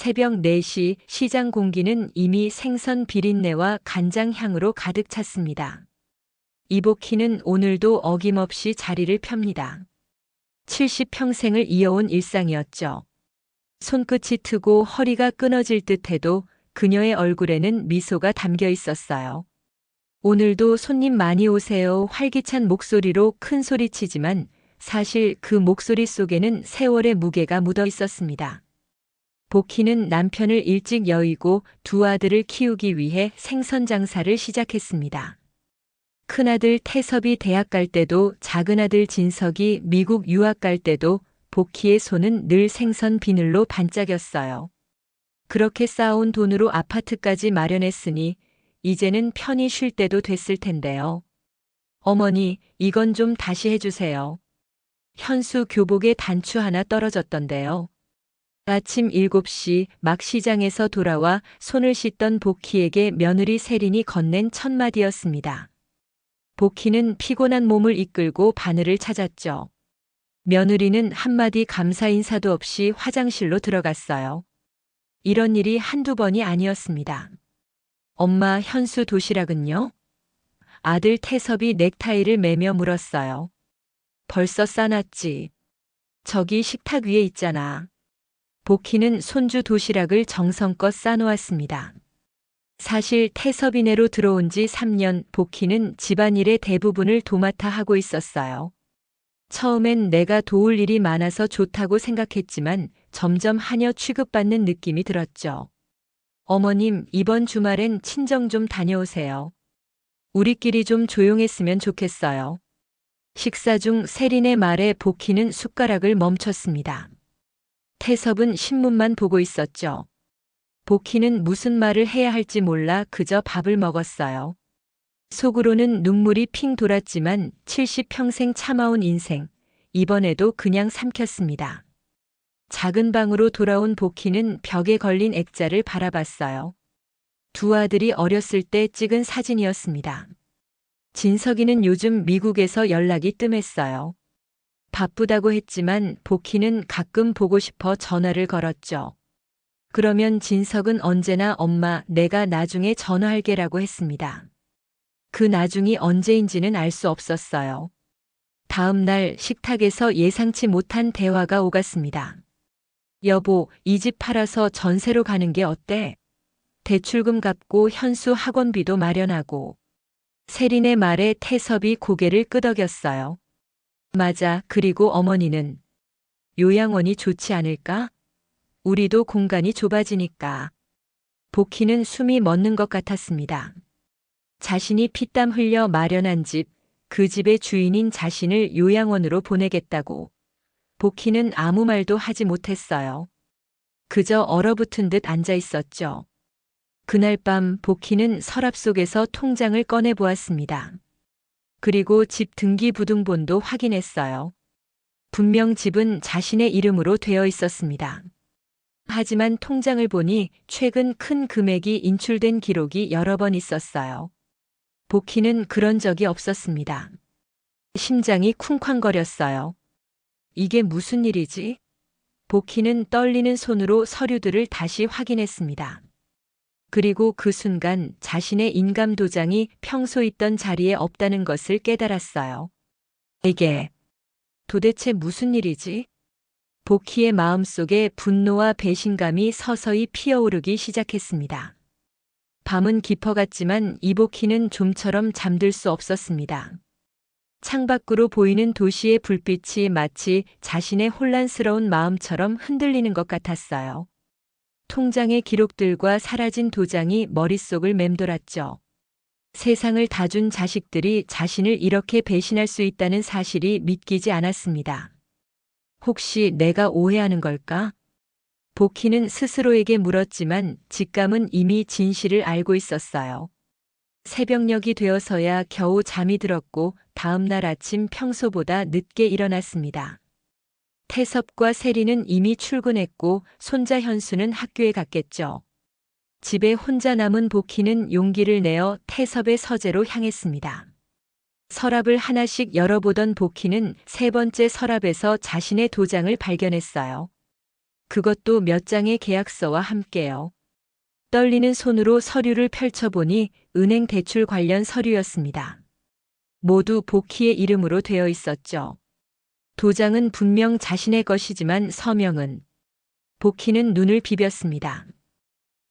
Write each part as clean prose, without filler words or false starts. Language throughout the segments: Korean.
새벽 4시 시장 공기는 이미 생선 비린내와 간장 향으로 가득 찼습니다. 이복희는 오늘도 어김없이 자리를 펴니다. 70평생을 이어온 일상이었죠. 손끝이 트고 허리가 끊어질 듯해도 그녀의 얼굴에는 미소가 담겨 있었어요. 오늘도 손님 많이 오세요. 활기찬 목소리로 큰 소리치지만 사실 그 목소리 속에는 세월의 무게가 묻어 있었습니다. 복희는 남편을 일찍 여의고 두 아들을 키우기 위해 생선 장사를 시작했습니다. 큰아들 태섭이 대학 갈 때도 작은아들 진석이 미국 유학 갈 때도 복희의 손은 늘 생선 비늘로 반짝였어요. 그렇게 쌓아온 돈으로 아파트까지 마련했으니 이제는 편히 쉴 때도 됐을 텐데요. 어머니, 이건 좀 다시 해주세요. 현수 교복에 단추 하나 떨어졌던데요. 아침 7시 막 시장에서 돌아와 손을 씻던 복희에게 며느리 세린이 건넨 첫 마디였습니다. 복희는 피곤한 몸을 이끌고 바늘을 찾았죠. 며느리는 한마디 감사 인사도 없이 화장실로 들어갔어요. 이런 일이 한두 번이 아니었습니다. 엄마, 현수 도시락은요? 아들 태섭이 넥타이를 매며 물었어요. 벌써 싸놨지. 저기 식탁 위에 있잖아. 복희는 손주 도시락을 정성껏 싸놓았습니다. 사실 태섭이네로 들어온 지 3년 복희는 집안일의 대부분을 도맡아 하고 있었어요. 처음엔 내가 도울 일이 많아서 좋다고 생각했지만 점점 하녀 취급받는 느낌이 들었죠. 어머님, 이번 주말엔 친정 좀 다녀오세요. 우리끼리 좀 조용했으면 좋겠어요. 식사 중 세린의 말에 복희는 숟가락을 멈췄습니다. 태섭은 신문만 보고 있었죠. 복희는 무슨 말을 해야 할지 몰라 그저 밥을 먹었어요. 속으로는 눈물이 핑 돌았지만 70평생 참아온 인생, 이번에도 그냥 삼켰습니다. 작은 방으로 돌아온 복희는 벽에 걸린 액자를 바라봤어요. 두 아들이 어렸을 때 찍은 사진이었습니다. 진석이는 요즘 미국에서 연락이 뜸했어요. 바쁘다고 했지만 복희는 가끔 보고 싶어 전화를 걸었죠. 그러면 진석은 언제나 엄마, 내가 나중에 전화할게라고 했습니다. 그 나중이 언제인지는 알 수 없었어요. 다음 날 식탁에서 예상치 못한 대화가 오갔습니다. 여보, 이 집 팔아서 전세로 가는 게 어때? 대출금 갚고 현수 학원비도 마련하고. 세린의 말에 태섭이 고개를 끄덕였어요. 맞아, 그리고 어머니는 요양원이 좋지 않을까? 우리도 공간이 좁아지니까. 복희는 숨이 멎는 것 같았습니다. 자신이 피땀 흘려 마련한 집, 그 집의 주인인 자신을 요양원으로 보내겠다고. 복희는 아무 말도 하지 못했어요. 그저 얼어붙은 듯 앉아 있었죠. 그날 밤 복희는 서랍 속에서 통장을 꺼내 보았습니다. 그리고 집 등기부등본도 확인했어요. 분명 집은 자신의 이름으로 되어 있었습니다. 하지만 통장을 보니 최근 큰 금액이 인출된 기록이 여러 번 있었어요. 복희는 그런 적이 없었습니다. 심장이 쿵쾅거렸어요. 이게 무슨 일이지? 복희는 떨리는 손으로 서류들을 다시 확인했습니다. 그리고 그 순간 자신의 인감도장이 평소 있던 자리에 없다는 것을 깨달았어요. 이게 도대체 무슨 일이지? 복희의 마음속에 분노와 배신감이 서서히 피어오르기 시작했습니다. 밤은 깊어갔지만 이복희는 좀처럼 잠들 수 없었습니다. 창밖으로 보이는 도시의 불빛이 마치 자신의 혼란스러운 마음처럼 흔들리는 것 같았어요. 통장의 기록들과 사라진 도장이 머릿속을 맴돌았죠. 세상을 다 준 자식들이 자신을 이렇게 배신할 수 있다는 사실이 믿기지 않았습니다. 혹시 내가 오해하는 걸까? 복희는 스스로에게 물었지만 직감은 이미 진실을 알고 있었어요. 새벽녘이 되어서야 겨우 잠이 들었고 다음 날 아침 평소보다 늦게 일어났습니다. 태섭과 세리는 이미 출근했고 손자 현수는 학교에 갔겠죠. 집에 혼자 남은 복희는 용기를 내어 태섭의 서재로 향했습니다. 서랍을 하나씩 열어보던 복희는 세 번째 서랍에서 자신의 도장을 발견했어요. 그것도 몇 장의 계약서와 함께요. 떨리는 손으로 서류를 펼쳐보니 은행 대출 관련 서류였습니다. 모두 복희의 이름으로 되어 있었죠. 도장은 분명 자신의 것이지만 서명은. 복희는 눈을 비볐습니다.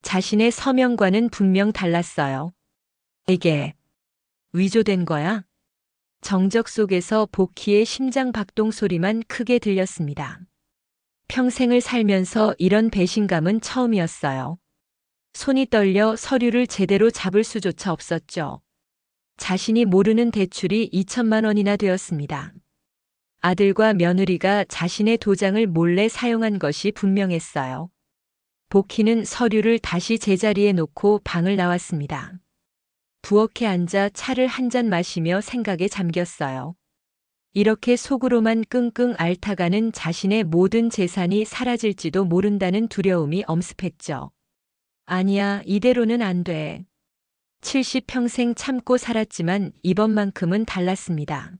자신의 서명과는 분명 달랐어요. 이게 위조된 거야? 정적 속에서 복희의 심장 박동 소리만 크게 들렸습니다. 평생을 살면서 이런 배신감은 처음이었어요. 손이 떨려 서류를 제대로 잡을 수조차 없었죠. 자신이 모르는 대출이 2천만 원이나 되었습니다. 아들과 며느리가 자신의 도장을 몰래 사용한 것이 분명했어요. 복희는 서류를 다시 제자리에 놓고 방을 나왔습니다. 부엌에 앉아 차를 한 잔 마시며 생각에 잠겼어요. 이렇게 속으로만 끙끙 앓다가는 자신의 모든 재산이 사라질지도 모른다는 두려움이 엄습했죠. 아니야, 이대로는 안 돼. 70평생 참고 살았지만 이번만큼은 달랐습니다.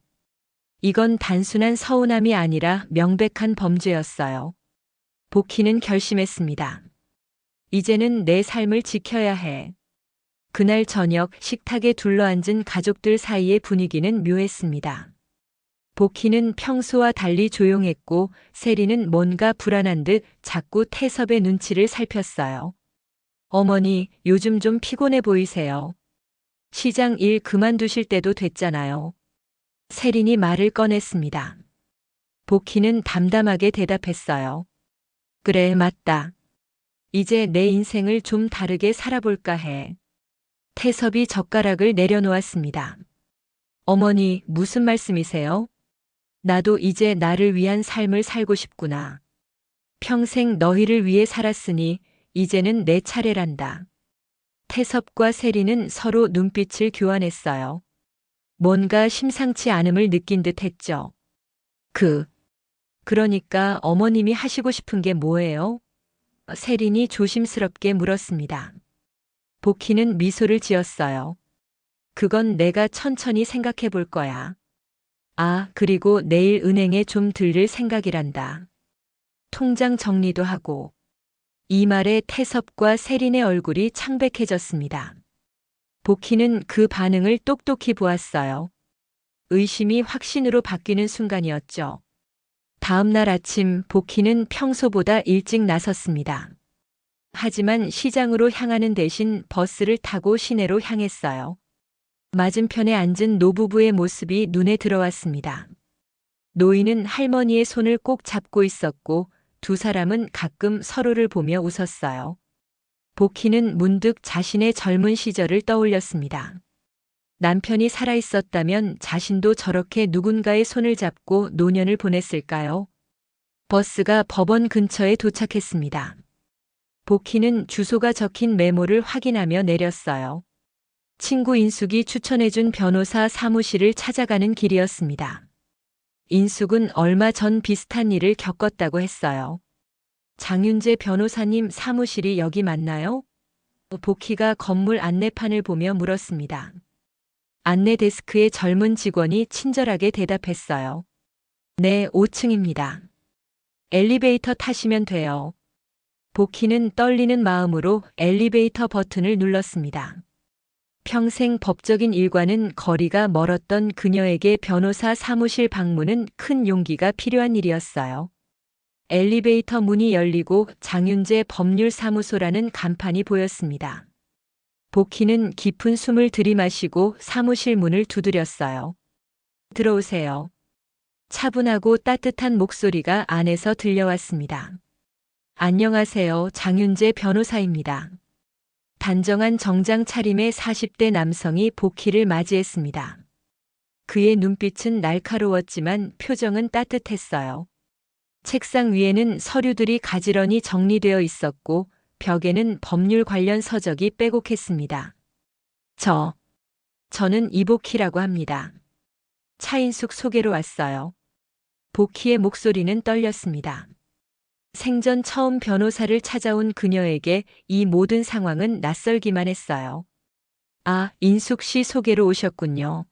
이건 단순한 서운함이 아니라 명백한 범죄였어요. 복희는 결심했습니다. 이제는 내 삶을 지켜야 해. 그날 저녁 식탁에 둘러앉은 가족들 사이의 분위기는 묘했습니다. 복희는 평소와 달리 조용했고 세리는 뭔가 불안한 듯 자꾸 태섭의 눈치를 살폈어요. 어머니, 요즘 좀 피곤해 보이세요. 시장 일 그만두실 때도 됐잖아요. 세린이 말을 꺼냈습니다. 복희는 담담하게 대답했어요. 그래, 맞다. 이제 내 인생을 좀 다르게 살아볼까 해. 태섭이 젓가락을 내려놓았습니다. 어머니, 무슨 말씀이세요? 나도 이제 나를 위한 삶을 살고 싶구나. 평생 너희를 위해 살았으니 이제는 내 차례란다. 태섭과 세리는 서로 눈빛을 교환했어요. 뭔가 심상치 않음을 느낀 듯 했죠. 그러니까 어머님이 하시고 싶은 게 뭐예요? 세린이 조심스럽게 물었습니다. 복희는 미소를 지었어요. 그건 내가 천천히 생각해 볼 거야. 아, 그리고 내일 은행에 좀 들릴 생각이란다. 통장 정리도 하고. 이 말에 태섭과 세린의 얼굴이 창백해졌습니다. 복희는 그 반응을 똑똑히 보았어요. 의심이 확신으로 바뀌는 순간이었죠. 다음 날 아침 복희는 평소보다 일찍 나섰습니다. 하지만 시장으로 향하는 대신 버스를 타고 시내로 향했어요. 맞은편에 앉은 노부부의 모습이 눈에 들어왔습니다. 노인은 할머니의 손을 꼭 잡고 있었고 두 사람은 가끔 서로를 보며 웃었어요. 복희는 문득 자신의 젊은 시절을 떠올렸습니다. 남편이 살아있었다면 자신도 저렇게 누군가의 손을 잡고 노년을 보냈을까요? 버스가 법원 근처에 도착했습니다. 복희는 주소가 적힌 메모를 확인하며 내렸어요. 친구 인숙이 추천해준 변호사 사무실을 찾아가는 길이었습니다. 인숙은 얼마 전 비슷한 일을 겪었다고 했어요. 장윤재 변호사님 사무실이 여기 맞나요? 복희가 건물 안내판을 보며 물었습니다. 안내 데스크의 젊은 직원이 친절하게 대답했어요. 네, 5층입니다. 엘리베이터 타시면 돼요. 복희는 떨리는 마음으로 엘리베이터 버튼을 눌렀습니다. 평생 법적인 일과는 거리가 멀었던 그녀에게 변호사 사무실 방문은 큰 용기가 필요한 일이었어요. 엘리베이터 문이 열리고 장윤재 법률사무소라는 간판이 보였습니다. 복희는 깊은 숨을 들이마시고 사무실 문을 두드렸어요. 들어오세요. 차분하고 따뜻한 목소리가 안에서 들려왔습니다. 안녕하세요. 장윤재 변호사입니다. 단정한 정장 차림의 40대 남성이 복희를 맞이했습니다. 그의 눈빛은 날카로웠지만 표정은 따뜻했어요. 책상 위에는 서류들이 가지런히 정리되어 있었고 벽에는 법률 관련 서적이 빼곡했습니다. 저는 이복희라고 합니다. 차인숙 소개로 왔어요. 복희의 목소리는 떨렸습니다. 생전 처음 변호사를 찾아온 그녀에게 이 모든 상황은 낯설기만 했어요. 아, 인숙 씨 소개로 오셨군요.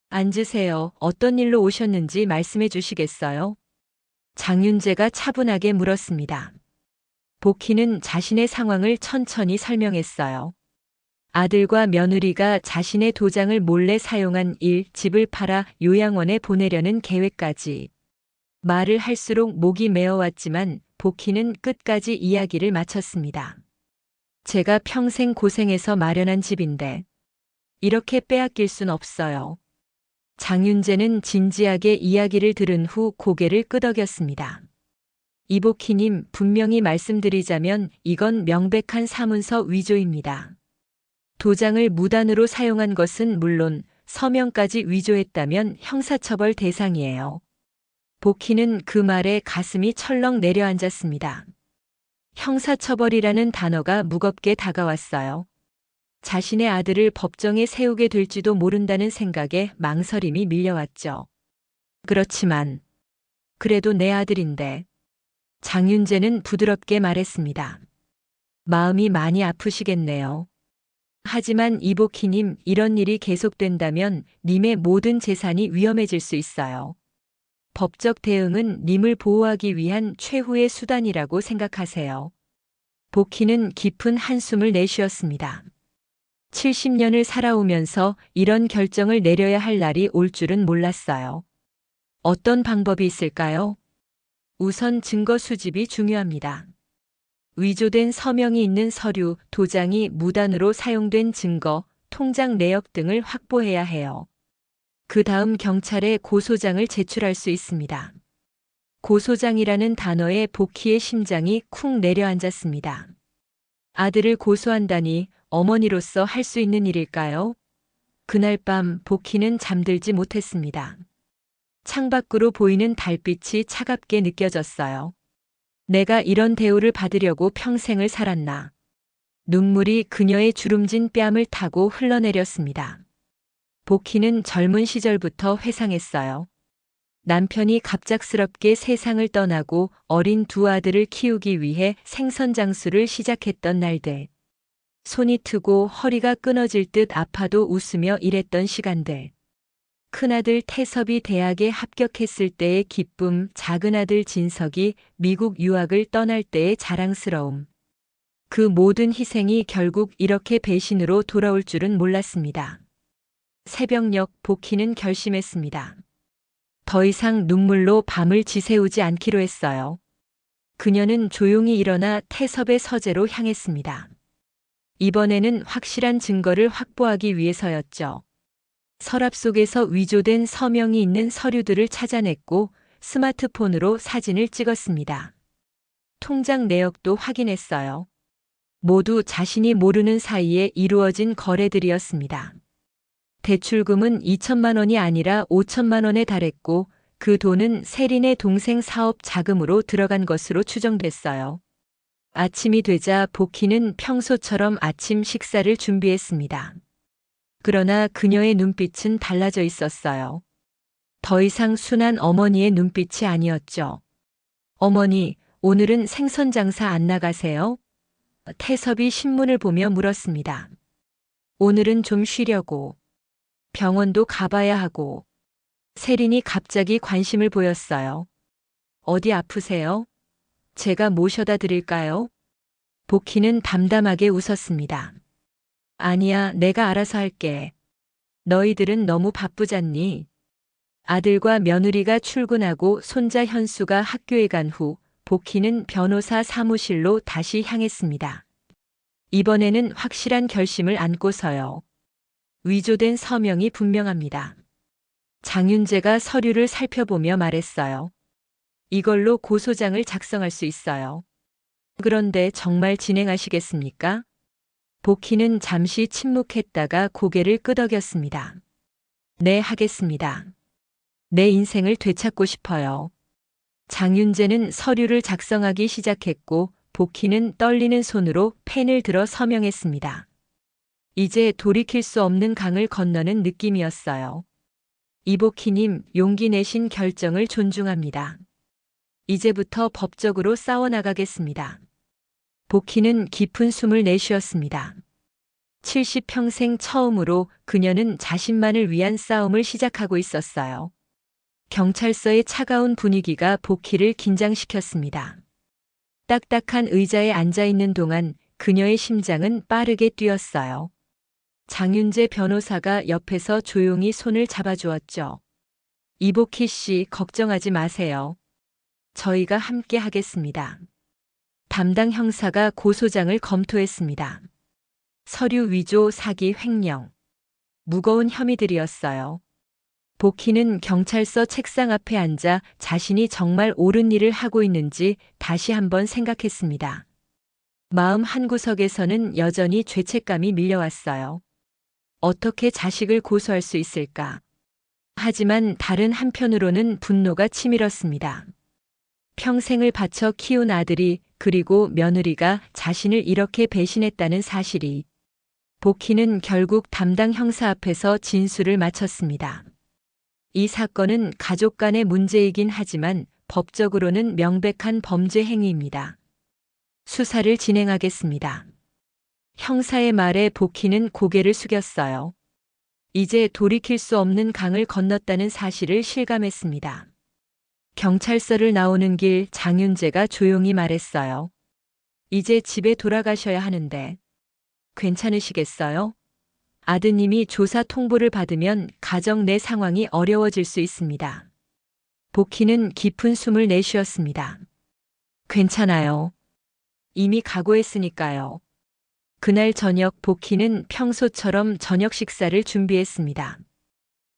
앉으세요. 어떤 일로 오셨는지 말씀해 주시겠어요? 장윤재가 차분하게 물었습니다. 복희는 자신의 상황을 천천히 설명했어요. 아들과 며느리가 자신의 도장을 몰래 사용한 집을 팔아 요양원에 보내려는 계획까지. 말을 할수록 목이 메어왔지만 복희는 끝까지 이야기를 마쳤습니다. 제가 평생 고생해서 마련한 집인데 이렇게 빼앗길 순 없어요. 장윤재는 진지하게 이야기를 들은 후 고개를 끄덕였습니다. 이복희님, 분명히 말씀드리자면 이건 명백한 사문서 위조입니다. 도장을 무단으로 사용한 것은 물론 서명까지 위조했다면 형사처벌 대상이에요. 복희는 그 말에 가슴이 철렁 내려앉았습니다. 형사처벌이라는 단어가 무겁게 다가왔어요. 자신의 아들을 법정에 세우게 될지도 모른다는 생각에 망설임이 밀려왔죠. 그렇지만 그래도 내 아들인데. 장윤재는 부드럽게 말했습니다. 마음이 많이 아프시겠네요. 하지만 이복희님, 이런 일이 계속된다면 님의 모든 재산이 위험해질 수 있어요. 법적 대응은 님을 보호하기 위한 최후의 수단이라고 생각하세요. 복희는 깊은 한숨을 내쉬었습니다. 70년을 살아오면서 이런 결정을 내려야 할 날이 올 줄은 몰랐어요. 어떤 방법이 있을까요? 우선 증거 수집이 중요합니다. 위조된 서명이 있는 서류, 도장이 무단으로 사용된 증거, 통장 내역 등을 확보해야 해요. 그 다음 경찰에 고소장을 제출할 수 있습니다. 고소장이라는 단어에 복희의 심장이 쿵 내려앉았습니다. 아들을 고소한다니 어머니로서 할 수 있는 일일까요? 그날 밤 복희는 잠들지 못했습니다. 창밖으로 보이는 달빛이 차갑게 느껴졌어요. 내가 이런 대우를 받으려고 평생을 살았나. 눈물이 그녀의 주름진 뺨을 타고 흘러내렸습니다. 복희는 젊은 시절부터 회상했어요. 남편이 갑작스럽게 세상을 떠나고 어린 두 아들을 키우기 위해 생선장수를 시작했던 날들. 손이 트고 허리가 끊어질 듯 아파도 웃으며 일했던 시간들. 큰아들 태섭이 대학에 합격했을 때의 기쁨, 작은아들 진석이 미국 유학을 떠날 때의 자랑스러움. 그 모든 희생이 결국 이렇게 배신으로 돌아올 줄은 몰랐습니다. 새벽녘 복희는 결심했습니다. 더 이상 눈물로 밤을 지새우지 않기로 했어요. 그녀는 조용히 일어나 태섭의 서재로 향했습니다. 이번에는 확실한 증거를 확보하기 위해서였죠. 서랍 속에서 위조된 서명이 있는 서류들을 찾아냈고 스마트폰으로 사진을 찍었습니다. 통장 내역도 확인했어요. 모두 자신이 모르는 사이에 이루어진 거래들이었습니다. 대출금은 2천만 원이 아니라 5천만 원에 달했고 그 돈은 세린의 동생 사업 자금으로 들어간 것으로 추정됐어요. 아침이 되자 복희는 평소처럼 아침 식사를 준비했습니다. 그러나 그녀의 눈빛은 달라져 있었어요. 더 이상 순한 어머니의 눈빛이 아니었죠. 어머니, 오늘은 생선 장사 안 나가세요? 태섭이 신문을 보며 물었습니다. 오늘은 좀 쉬려고. 병원도 가봐야 하고. 세린이 갑자기 관심을 보였어요. 어디 아프세요? 제가 모셔다 드릴까요? 복희는 담담하게 웃었습니다. 아니야, 내가 알아서 할게. 너희들은 너무 바쁘잖니. 아들과 며느리가 출근하고 손자 현수가 학교에 간 후 복희는 변호사 사무실로 다시 향했습니다. 이번에는 확실한 결심을 안고서요. 위조된 서명이 분명합니다. 장윤재가 서류를 살펴보며 말했어요. 이걸로 고소장을 작성할 수 있어요. 그런데 정말 진행하시겠습니까? 복희는 잠시 침묵했다가 고개를 끄덕였습니다. 네, 하겠습니다. 내 인생을 되찾고 싶어요. 장윤재는 서류를 작성하기 시작했고 복희는 떨리는 손으로 펜을 들어 서명했습니다. 이제 돌이킬 수 없는 강을 건너는 느낌이었어요. 이복희님, 용기 내신 결정을 존중합니다. 이제부터 법적으로 싸워나가겠습니다. 복희는 깊은 숨을 내쉬었습니다. 70평생 처음으로 그녀는 자신만을 위한 싸움을 시작하고 있었어요. 경찰서의 차가운 분위기가 복희를 긴장시켰습니다. 딱딱한 의자에 앉아 있는 동안 그녀의 심장은 빠르게 뛰었어요. 장윤재 변호사가 옆에서 조용히 손을 잡아주었죠. 이복희 씨, 걱정하지 마세요. 저희가 함께 하겠습니다. 담당 형사가 고소장을 검토했습니다. 서류 위조, 사기, 횡령. 무거운 혐의들이었어요. 복희는 경찰서 책상 앞에 앉아 자신이 정말 옳은 일을 하고 있는지 다시 한번 생각했습니다. 마음 한구석에서는 여전히 죄책감이 밀려왔어요. 어떻게 자식을 고소할 수 있을까? 하지만 다른 한편으로는 분노가 치밀었습니다. 평생을 바쳐 키운 아들이, 그리고 며느리가 자신을 이렇게 배신했다는 사실이. 복희는 결국 담당 형사 앞에서 진술을 마쳤습니다. 이 사건은 가족 간의 문제이긴 하지만 법적으로는 명백한 범죄 행위입니다. 수사를 진행하겠습니다. 형사의 말에 복희는 고개를 숙였어요. 이제 돌이킬 수 없는 강을 건넜다는 사실을 실감했습니다. 경찰서를 나오는 길 장윤재가 조용히 말했어요. 이제 집에 돌아가셔야 하는데 괜찮으시겠어요? 아드님이 조사 통보를 받으면 가정 내 상황이 어려워질 수 있습니다. 복희는 깊은 숨을 내쉬었습니다. 괜찮아요. 이미 각오했으니까요. 그날 저녁 복희는 평소처럼 저녁 식사를 준비했습니다.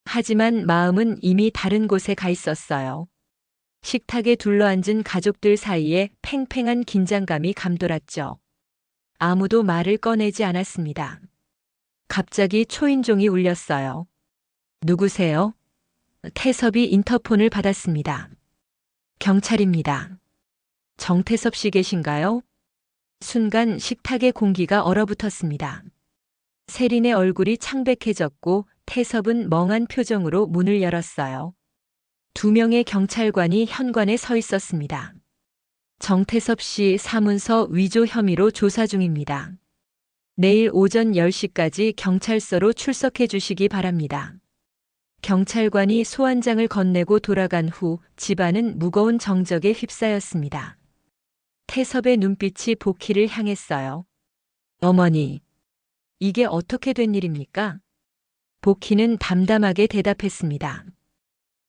하지만 마음은 이미 다른 곳에 가 있었어요. 식탁에 둘러앉은 가족들 사이에 팽팽한 긴장감이 감돌았죠. 아무도 말을 꺼내지 않았습니다. 갑자기 초인종이 울렸어요. 누구세요? 태섭이 인터폰을 받았습니다. 경찰입니다. 정태섭 씨 계신가요? 순간 식탁의 공기가 얼어붙었습니다. 세린의 얼굴이 창백해졌고 태섭은 멍한 표정으로 문을 열었어요. 2명의 경찰관이 현관에 서 있었습니다. 정태섭 씨 사문서 위조 혐의로 조사 중입니다. 내일 오전 10시까지 경찰서로 출석해 주시기 바랍니다. 경찰관이 소환장을 건네고 돌아간 후 집안은 무거운 정적에 휩싸였습니다. 태섭의 눈빛이 복희를 향했어요. 어머니, 이게 어떻게 된 일입니까? 복희는 담담하게 대답했습니다.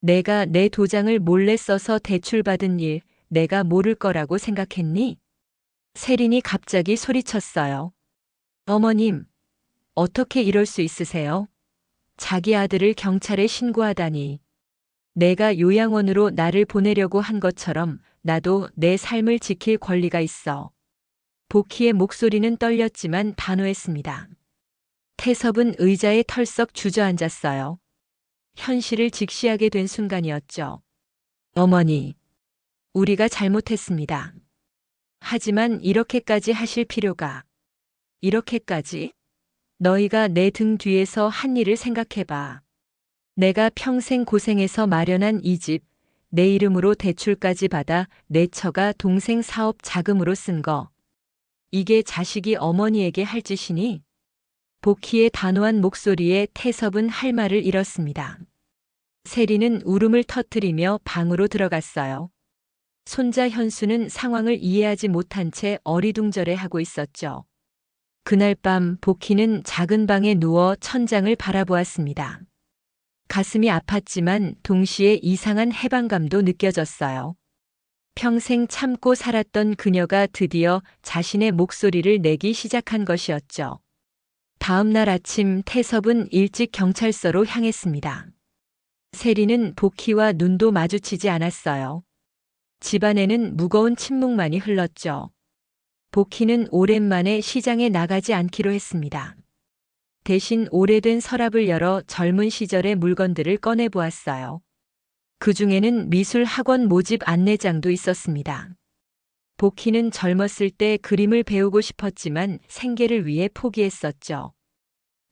내가 내 도장을 몰래 써서 대출받은 일, 내가 모를 거라고 생각했니? 세린이 갑자기 소리쳤어요. 어머님, 어떻게 이럴 수 있으세요? 자기 아들을 경찰에 신고하다니. 내가 요양원으로 나를 보내려고 한 것처럼 나도 내 삶을 지킬 권리가 있어. 복희의 목소리는 떨렸지만 단호했습니다. 태섭은 의자에 털썩 주저앉았어요. 현실을 직시하게 된 순간이었죠. 어머니, 우리가 잘못했습니다. 하지만 이렇게까지 하실 필요가. 이렇게까지? 너희가 내 등 뒤에서 한 일을 생각해봐. 내가 평생 고생해서 마련한 이 집, 내 이름으로 대출까지 받아 내 처가 동생 사업 자금으로 쓴 거. 이게 자식이 어머니에게 할 짓이니? 복희의 단호한 목소리에 태섭은 할 말을 잃었습니다. 세리는 울음을 터뜨리며 방으로 들어갔어요. 손자 현수는 상황을 이해하지 못한 채 어리둥절해하고 있었죠. 그날 밤 복희는 작은 방에 누워 천장을 바라보았습니다. 가슴이 아팠지만 동시에 이상한 해방감도 느껴졌어요. 평생 참고 살았던 그녀가 드디어 자신의 목소리를 내기 시작한 것이었죠. 다음 날 아침 태섭은 일찍 경찰서로 향했습니다. 세리는 복희와 눈도 마주치지 않았어요. 집안에는 무거운 침묵만이 흘렀죠. 복희는 오랜만에 시장에 나가지 않기로 했습니다. 대신 오래된 서랍을 열어 젊은 시절의 물건들을 꺼내보았어요. 그 중에는 미술 학원 모집 안내장도 있었습니다. 복희는 젊었을 때 그림을 배우고 싶었지만 생계를 위해 포기했었죠.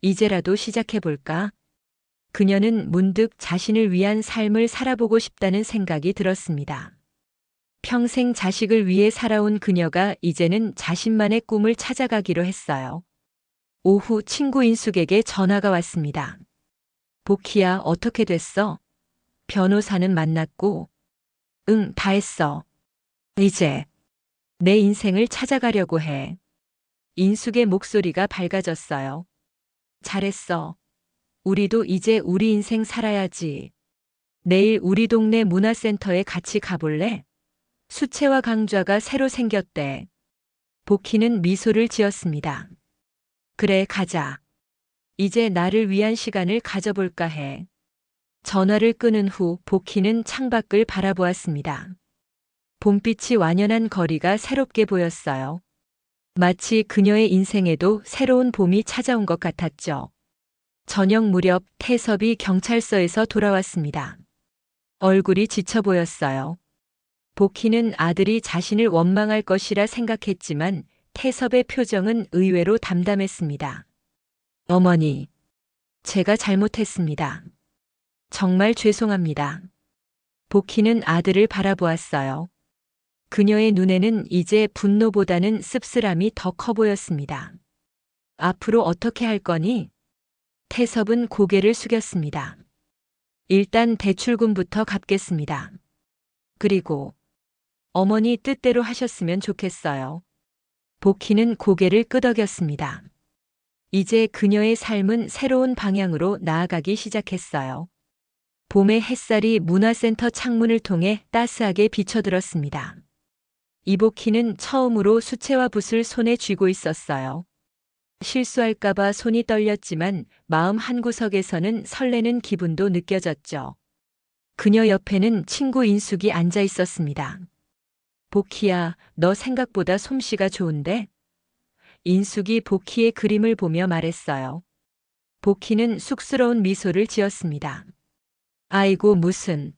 이제라도 시작해볼까? 그녀는 문득 자신을 위한 삶을 살아보고 싶다는 생각이 들었습니다. 평생 자식을 위해 살아온 그녀가 이제는 자신만의 꿈을 찾아가기로 했어요. 오후 친구 인숙에게 전화가 왔습니다. 복희야, 어떻게 됐어? 변호사는 만났고. 응, 다 했어. 이제. 내 인생을 찾아가려고 해. 인숙의 목소리가 밝아졌어요. 잘했어. 우리도 이제 우리 인생 살아야지. 내일 우리 동네 문화센터에 같이 가볼래? 수채화 강좌가 새로 생겼대. 복희는 미소를 지었습니다. 그래, 가자. 이제 나를 위한 시간을 가져볼까 해. 전화를 끊은 후 복희는 창밖을 바라보았습니다. 봄빛이 완연한 거리가 새롭게 보였어요. 마치 그녀의 인생에도 새로운 봄이 찾아온 것 같았죠. 저녁 무렵 태섭이 경찰서에서 돌아왔습니다. 얼굴이 지쳐 보였어요. 복희는 아들이 자신을 원망할 것이라 생각했지만 태섭의 표정은 의외로 담담했습니다. 어머니, 제가 잘못했습니다. 정말 죄송합니다. 복희는 아들을 바라보았어요. 그녀의 눈에는 이제 분노보다는 씁쓸함이 더 커 보였습니다. 앞으로 어떻게 할 거니? 태섭은 고개를 숙였습니다. 일단 대출금부터 갚겠습니다. 그리고 어머니 뜻대로 하셨으면 좋겠어요. 복희는 고개를 끄덕였습니다. 이제 그녀의 삶은 새로운 방향으로 나아가기 시작했어요. 봄의 햇살이 문화센터 창문을 통해 따스하게 비쳐들었습니다. 이복희는 처음으로 수채화 붓을 손에 쥐고 있었어요. 실수할까봐 손이 떨렸지만 마음 한구석에서는 설레는 기분도 느껴졌죠. 그녀 옆에는 친구 인숙이 앉아 있었습니다. 복희야, 너 생각보다 솜씨가 좋은데? 인숙이 복희의 그림을 보며 말했어요. 복희는 쑥스러운 미소를 지었습니다. 아이고 무슨.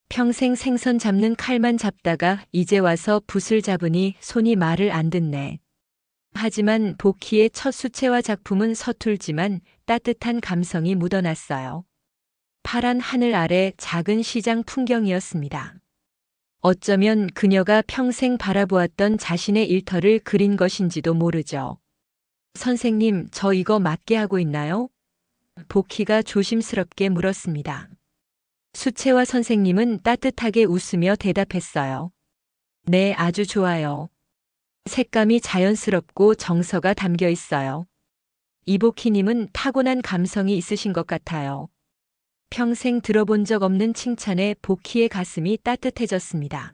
평생 생선 잡는 칼만 잡다가 이제 와서 붓을 잡으니 손이 말을 안 듣네. 하지만 복희의 첫 수채화 작품은 서툴지만 따뜻한 감성이 묻어났어요. 파란 하늘 아래 작은 시장 풍경이었습니다. 어쩌면 그녀가 평생 바라보았던 자신의 일터를 그린 것인지도 모르죠. 선생님, 저 이거 맞게 하고 있나요? 복희가 조심스럽게 물었습니다. 수채화 선생님은 따뜻하게 웃으며 대답했어요. 네, 아주 좋아요. 색감이 자연스럽고 정서가 담겨 있어요. 이복희님은 타고난 감성이 있으신 것 같아요. 평생 들어본 적 없는 칭찬에 복희의 가슴이 따뜻해졌습니다.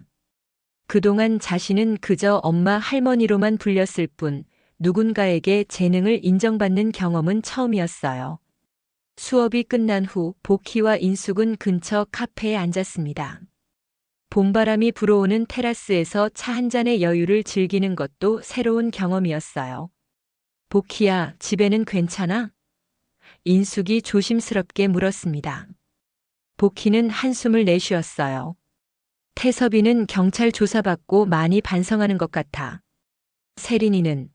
그동안 자신은 그저 엄마 할머니로만 불렸을 뿐 누군가에게 재능을 인정받는 경험은 처음이었어요. 수업이 끝난 후 복희와 인숙은 근처 카페에 앉았습니다. 봄바람이 불어오는 테라스에서 차 한 잔의 여유를 즐기는 것도 새로운 경험이었어요. 복희야, 집에는 괜찮아? 인숙이 조심스럽게 물었습니다. 복희는 한숨을 내쉬었어요. 태섭이는 경찰 조사받고 많이 반성하는 것 같아. 세린이는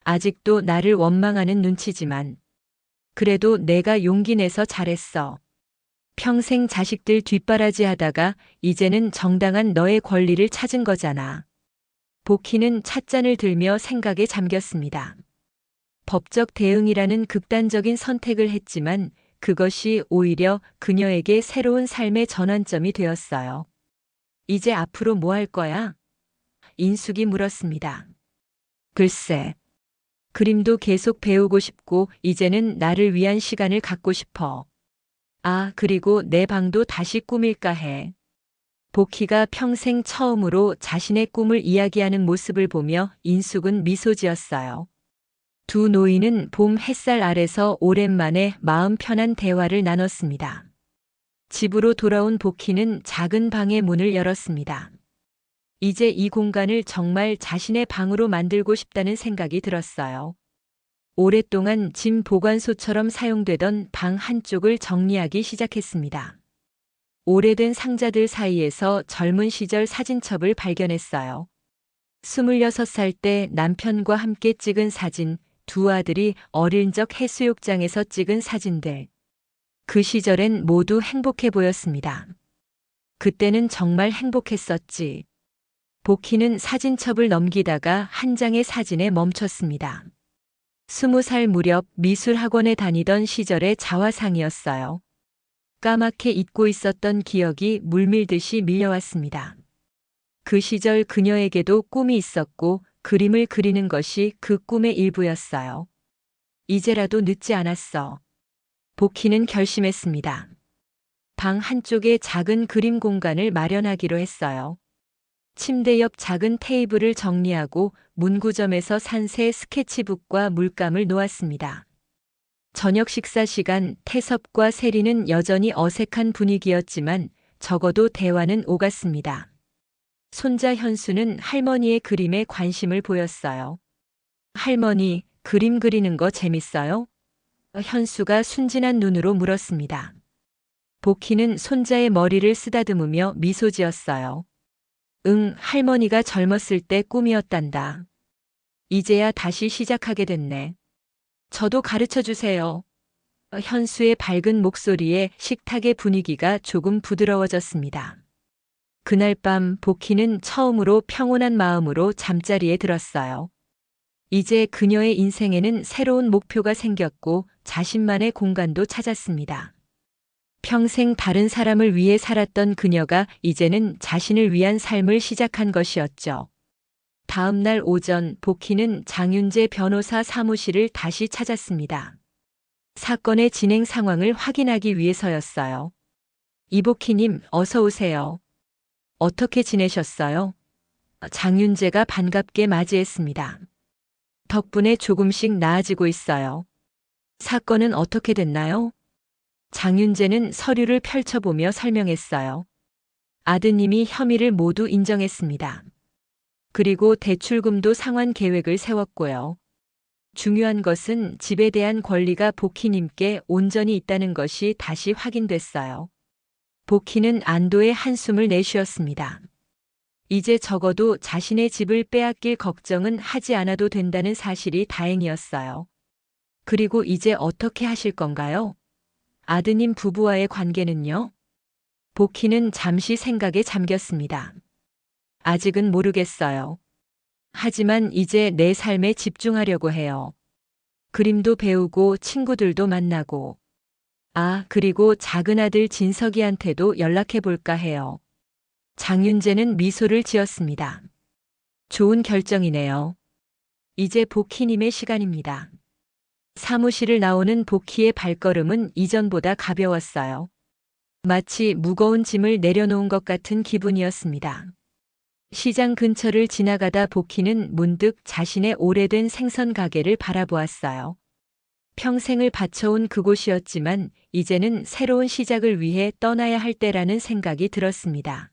아직도 나를 원망하는 눈치지만 그래도 내가 용기 내서 잘했어. 평생 자식들 뒷바라지 하다가 이제는 정당한 너의 권리를 찾은 거잖아. 복희는 찻잔을 들며 생각에 잠겼습니다. 법적 대응이라는 극단적인 선택을 했지만 그것이 오히려 그녀에게 새로운 삶의 전환점이 되었어요. 이제 앞으로 뭐 할 거야? 인숙이 물었습니다. 글쎄. 그림도 계속 배우고 싶고 이제는 나를 위한 시간을 갖고 싶어. 아, 그리고 내 방도 다시 꾸밀까 해. 복희가 평생 처음으로 자신의 꿈을 이야기하는 모습을 보며 인숙은 미소 지었어요. 두 노인은 봄 햇살 아래서 오랜만에 마음 편한 대화를 나눴습니다. 집으로 돌아온 복희는 작은 방의 문을 열었습니다. 이제 이 공간을 정말 자신의 방으로 만들고 싶다는 생각이 들었어요. 오랫동안 짐 보관소처럼 사용되던 방 한쪽을 정리하기 시작했습니다. 오래된 상자들 사이에서 젊은 시절 사진첩을 발견했어요. 26살 때 남편과 함께 찍은 사진, 두 아들이 어릴 적 해수욕장에서 찍은 사진들. 그 시절엔 모두 행복해 보였습니다. 그때는 정말 행복했었지. 복희는 사진첩을 넘기다가 한 장의 사진에 멈췄습니다. 20살 무렵 미술학원에 다니던 시절의 자화상이었어요. 까맣게 잊고 있었던 기억이 물밀듯이 밀려왔습니다. 그 시절 그녀에게도 꿈이 있었고 그림을 그리는 것이 그 꿈의 일부였어요. 이제라도 늦지 않았어. 복희는 결심했습니다. 방 한쪽에 작은 그림 공간을 마련하기로 했어요. 침대 옆 작은 테이블을 정리하고 문구점에서 산 새 스케치북과 물감을 놓았습니다. 저녁 식사 시간 태섭과 세리는 여전히 어색한 분위기였지만 적어도 대화는 오갔습니다. 손자 현수는 할머니의 그림에 관심을 보였어요. 할머니, 그림 그리는 거 재밌어요? 현수가 순진한 눈으로 물었습니다. 복희는 손자의 머리를 쓰다듬으며 미소 지었어요. 응, 할머니가 젊었을 때 꿈이었단다. 이제야 다시 시작하게 됐네. 저도 가르쳐 주세요. 현수의 밝은 목소리에 식탁의 분위기가 조금 부드러워졌습니다. 그날 밤 복희는 처음으로 평온한 마음으로 잠자리에 들었어요. 이제 그녀의 인생에는 새로운 목표가 생겼고 자신만의 공간도 찾았습니다. 평생 다른 사람을 위해 살았던 그녀가 이제는 자신을 위한 삶을 시작한 것이었죠. 다음 날 오전 복희는 장윤재 변호사 사무실을 다시 찾았습니다. 사건의 진행 상황을 확인하기 위해서였어요. 이복희님, 어서 오세요. 어떻게 지내셨어요? 장윤재가 반갑게 맞이했습니다. 덕분에 조금씩 나아지고 있어요. 사건은 어떻게 됐나요? 장윤재는 서류를 펼쳐보며 설명했어요. 아드님이 혐의를 모두 인정했습니다. 그리고 대출금도 상환 계획을 세웠고요. 중요한 것은 집에 대한 권리가 복희님께 온전히 있다는 것이 다시 확인됐어요. 복희는 안도의 한숨을 내쉬었습니다. 이제 적어도 자신의 집을 빼앗길 걱정은 하지 않아도 된다는 사실이 다행이었어요. 그리고 이제 어떻게 하실 건가요? 아드님 부부와의 관계는요? 복희는 잠시 생각에 잠겼습니다. 아직은 모르겠어요. 하지만 이제 내 삶에 집중하려고 해요. 그림도 배우고 친구들도 만나고. 아, 그리고 작은 아들 진석이한테도 연락해 볼까 해요. 장윤재는 미소를 지었습니다. 좋은 결정이네요. 이제 복희님의 시간입니다. 사무실을 나오는 복희의 발걸음은 이전보다 가벼웠어요. 마치 무거운 짐을 내려놓은 것 같은 기분이었습니다. 시장 근처를 지나가다 복희는 문득 자신의 오래된 생선 가게를 바라보았어요. 평생을 바쳐온 그곳이었지만 이제는 새로운 시작을 위해 떠나야 할 때라는 생각이 들었습니다.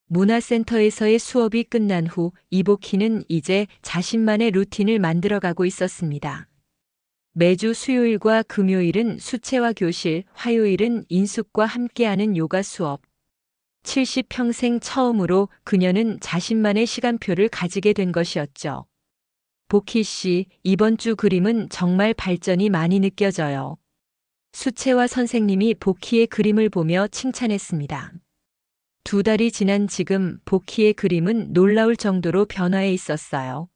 문화센터에서의 수업이 끝난 후 이복희는 이제 자신만의 루틴을 만들어가고 있었습니다. 매주 수요일과 금요일은 수채화 교실, 화요일은 인숙과 함께하는 요가 수업. 70평생 처음으로 그녀는 자신만의 시간표를 가지게 된 것이었죠. 복희 씨, 이번 주 그림은 정말 발전이 많이 느껴져요. 수채화 선생님이 복희의 그림을 보며 칭찬했습니다. 2달이 지난 지금 복희의 그림은 놀라울 정도로 변화해 있었어요.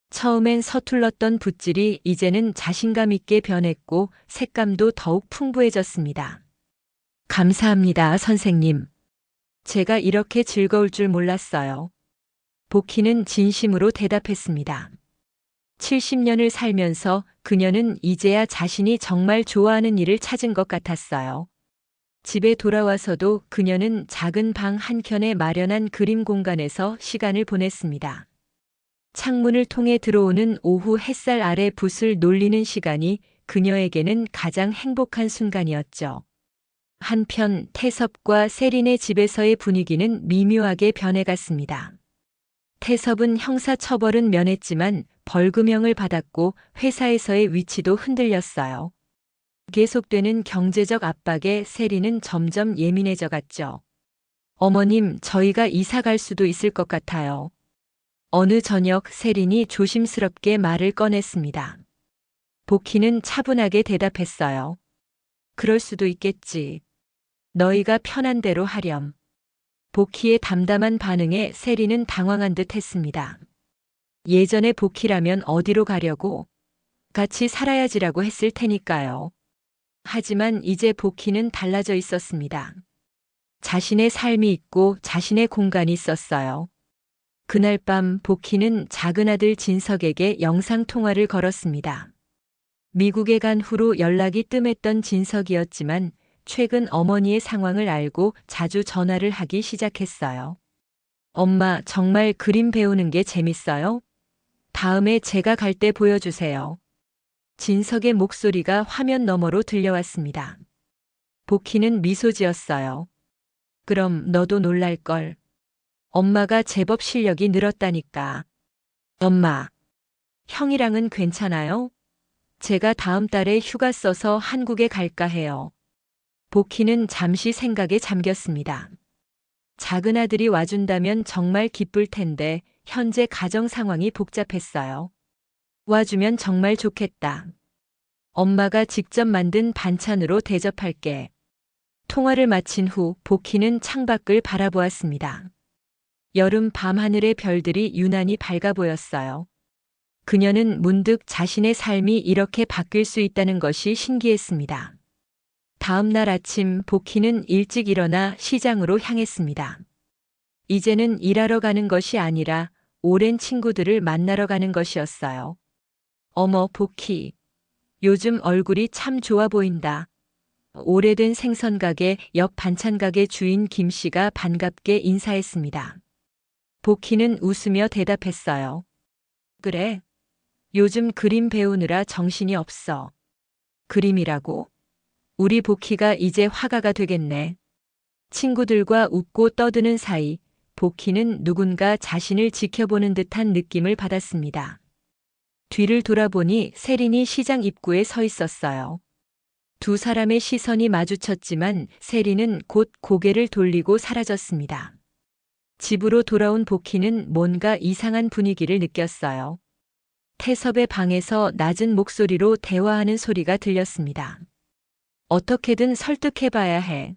처음엔 서툴렀던 붓질이 이제는 자신감 있게 변했고 색감도 더욱 풍부해졌습니다. 감사합니다, 선생님. 제가 이렇게 즐거울 줄 몰랐어요. 복희는 진심으로 대답했습니다. 70년을 살면서 그녀는 이제야 자신이 정말 좋아하는 일을 찾은 것 같았어요. 집에 돌아와서도 그녀는 작은 방 한켠에 마련한 그림 공간에서 시간을 보냈습니다. 창문을 통해 들어오는 오후 햇살 아래 붓을 놀리는 시간이 그녀에게는 가장 행복한 순간이었죠. 한편 태섭과 세린의 집에서의 분위기는 미묘하게 변해갔습니다. 태섭은 형사처벌은 면했지만 벌금형을 받았고 회사에서의 위치도 흔들렸어요. 계속되는 경제적 압박에 세린은 점점 예민해져 갔죠. 어머님, 저희가 이사 갈 수도 있을 것 같아요. 어느 저녁 세린이 조심스럽게 말을 꺼냈습니다. 복희는 차분하게 대답했어요. 그럴 수도 있겠지. 너희가 편한 대로 하렴. 복희의 담담한 반응에 세린은 당황한 듯 했습니다. 예전에 복희라면 어디로 가려고? 같이 살아야지라고 했을 테니까요. 하지만 이제 복희는 달라져 있었습니다. 자신의 삶이 있고 자신의 공간이 있었어요. 그날 밤 복희는 작은 아들 진석에게 영상통화를 걸었습니다. 미국에 간 후로 연락이 뜸했던 진석이었지만 최근 어머니의 상황을 알고 자주 전화를 하기 시작했어요. 엄마, 정말 그림 배우는 게 재밌어요? 다음에 제가 갈 때 보여주세요. 진석의 목소리가 화면 너머로 들려왔습니다. 복희는 미소 지었어요. 그럼 너도 놀랄걸. 엄마가 제법 실력이 늘었다니까. 엄마, 형이랑은 괜찮아요? 제가 다음 달에 휴가 써서 한국에 갈까 해요. 복희는 잠시 생각에 잠겼습니다. 작은 아들이 와준다면 정말 기쁠 텐데 현재 가정 상황이 복잡했어요. 와주면 정말 좋겠다. 엄마가 직접 만든 반찬으로 대접할게. 통화를 마친 후 복희는 창밖을 바라보았습니다. 여름 밤하늘의 별들이 유난히 밝아 보였어요. 그녀는 문득 자신의 삶이 이렇게 바뀔 수 있다는 것이 신기했습니다. 다음 날 아침 복희는 일찍 일어나 시장으로 향했습니다. 이제는 일하러 가는 것이 아니라 오랜 친구들을 만나러 가는 것이었어요. 어머, 복희. 요즘 얼굴이 참 좋아 보인다. 오래된 생선가게 옆 반찬가게 주인 김 씨가 반갑게 인사했습니다. 복희는 웃으며 대답했어요. 그래. 요즘 그림 배우느라 정신이 없어. 그림이라고? 우리 복희가 이제 화가가 되겠네. 친구들과 웃고 떠드는 사이 복희는 누군가 자신을 지켜보는 듯한 느낌을 받았습니다. 뒤를 돌아보니 세린이 시장 입구에 서 있었어요. 두 사람의 시선이 마주쳤지만 세린은 곧 고개를 돌리고 사라졌습니다. 집으로 돌아온 복희는 뭔가 이상한 분위기를 느꼈어요. 태섭의 방에서 낮은 목소리로 대화하는 소리가 들렸습니다. 어떻게든 설득해봐야 해.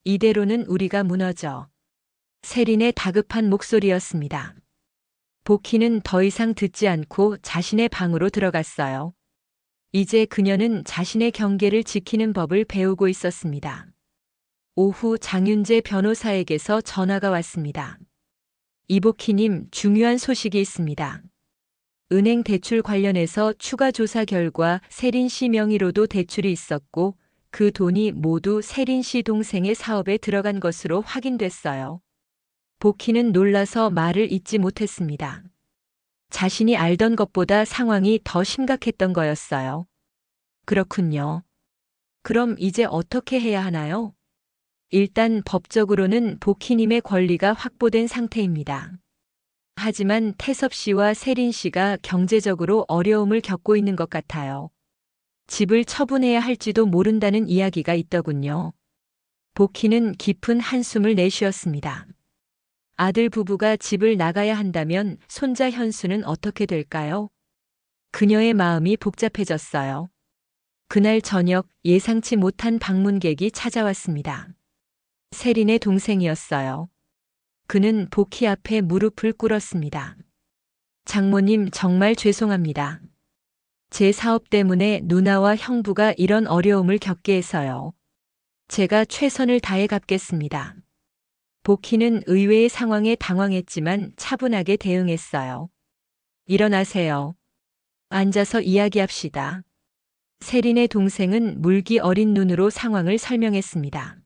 이대로는 우리가 무너져. 세린의 다급한 목소리였습니다. 복희는 더 이상 듣지 않고 자신의 방으로 들어갔어요. 이제 그녀는 자신의 경계를 지키는 법을 배우고 있었습니다. 오후 장윤재 변호사에게서 전화가 왔습니다. 이복희님, 중요한 소식이 있습니다. 은행 대출 관련해서 추가 조사 결과 세린 씨 명의로도 대출이 있었고 그 돈이 모두 세린 씨 동생의 사업에 들어간 것으로 확인됐어요. 복희는 놀라서 말을 잇지 못했습니다. 자신이 알던 것보다 상황이 더 심각했던 거였어요. 그렇군요. 그럼 이제 어떻게 해야 하나요? 일단 법적으로는 복희님의 권리가 확보된 상태입니다. 하지만 태섭 씨와 세린 씨가 경제적으로 어려움을 겪고 있는 것 같아요. 집을 처분해야 할지도 모른다는 이야기가 있더군요. 복희는 깊은 한숨을 내쉬었습니다. 아들 부부가 집을 나가야 한다면 손자 현수는 어떻게 될까요? 그녀의 마음이 복잡해졌어요. 그날 저녁 예상치 못한 방문객이 찾아왔습니다. 세린의 동생이었어요. 그는 복희 앞에 무릎을 꿇었습니다. 장모님, 정말 죄송합니다. 제 사업 때문에 누나와 형부가 이런 어려움을 겪게 해서요. 제가 최선을 다해 갚겠습니다. 복희는 의외의 상황에 당황했지만 차분하게 대응했어요. 일어나세요. 앉아서 이야기합시다. 세린의 동생은 물기 어린 눈으로 상황을 설명했습니다.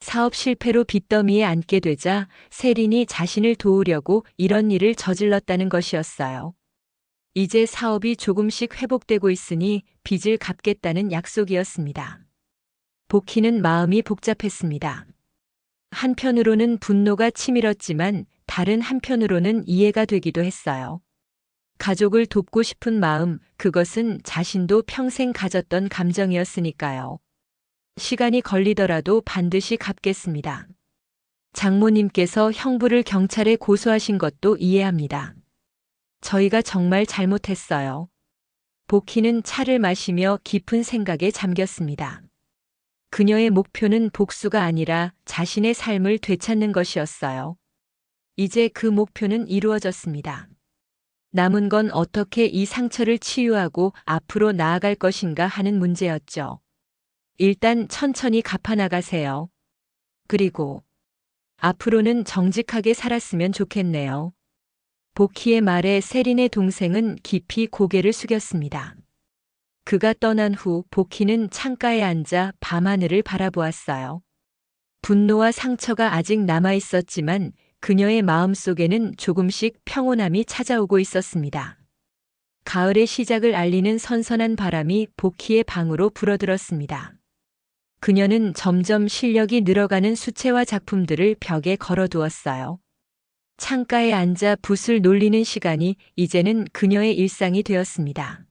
사업 실패로 빚더미에 앉게 되자 세린이 자신을 도우려고 이런 일을 저질렀다는 것이었어요. 이제 사업이 조금씩 회복되고 있으니 빚을 갚겠다는 약속이었습니다. 복희는 마음이 복잡했습니다. 한편으로는 분노가 치밀었지만 다른 한편으로는 이해가 되기도 했어요. 가족을 돕고 싶은 마음, 그것은 자신도 평생 가졌던 감정이었으니까요. 시간이 걸리더라도 반드시 갚겠습니다. 장모님께서 형부를 경찰에 고소하신 것도 이해합니다. 저희가 정말 잘못했어요. 복희는 차를 마시며 깊은 생각에 잠겼습니다. 그녀의 목표는 복수가 아니라 자신의 삶을 되찾는 것이었어요. 이제 그 목표는 이루어졌습니다. 남은 건 어떻게 이 상처를 치유하고 앞으로 나아갈 것인가 하는 문제였죠. 일단 천천히 갚아나가세요. 그리고 앞으로는 정직하게 살았으면 좋겠네요. 복희의 말에 세린의 동생은 깊이 고개를 숙였습니다. 그가 떠난 후 복희는 창가에 앉아 밤하늘을 바라보았어요. 분노와 상처가 아직 남아 있었지만 그녀의 마음속에는 조금씩 평온함이 찾아오고 있었습니다. 가을의 시작을 알리는 선선한 바람이 복희의 방으로 불어들었습니다. 그녀는 점점 실력이 늘어가는 수채화 작품들을 벽에 걸어두었어요. 창가에 앉아 붓을 놀리는 시간이 이제는 그녀의 일상이 되었습니다.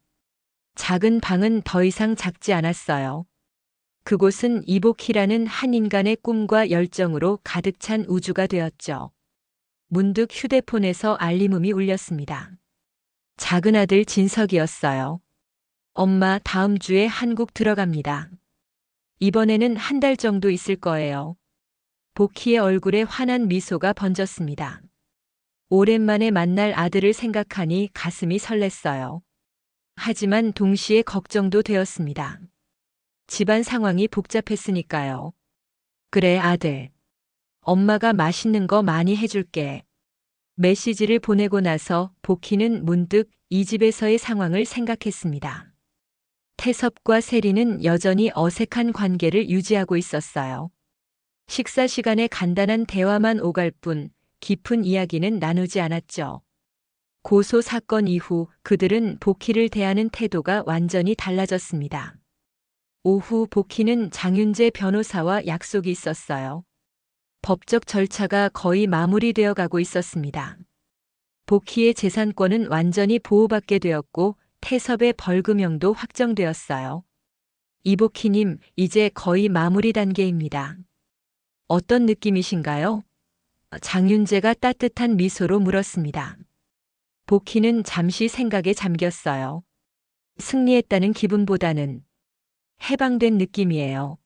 작은 방은 더 이상 작지 않았어요. 그곳은 이복희라는 한 인간의 꿈과 열정으로 가득 찬 우주가 되었죠. 문득 휴대폰에서 알림음이 울렸습니다. 작은 아들 진석이었어요. 엄마, 다음 주에 한국 들어갑니다. 이번에는 한 달 정도 있을 거예요. 복희의 얼굴에 환한 미소가 번졌습니다. 오랜만에 만날 아들을 생각하니 가슴이 설렜어요. 하지만 동시에 걱정도 되었습니다. 집안 상황이 복잡했으니까요. 그래, 아들. 엄마가 맛있는 거 많이 해줄게. 메시지를 보내고 나서 복희는 문득 이 집에서의 상황을 생각했습니다. 태섭과 세리는 여전히 어색한 관계를 유지하고 있었어요. 식사 시간에 간단한 대화만 오갈 뿐 깊은 이야기는 나누지 않았죠. 고소 사건 이후 그들은 복희를 대하는 태도가 완전히 달라졌습니다. 오후 복희는 장윤재 변호사와 약속이 있었어요. 법적 절차가 거의 마무리되어 가고 있었습니다. 복희의 재산권은 완전히 보호받게 되었고 태섭의 벌금형도 확정되었어요. 이복희님, 이제 거의 마무리 단계입니다. 어떤 느낌이신가요? 장윤재가 따뜻한 미소로 물었습니다. 복희는 잠시 생각에 잠겼어요. 승리했다는 기분보다는 해방된 느낌이에요.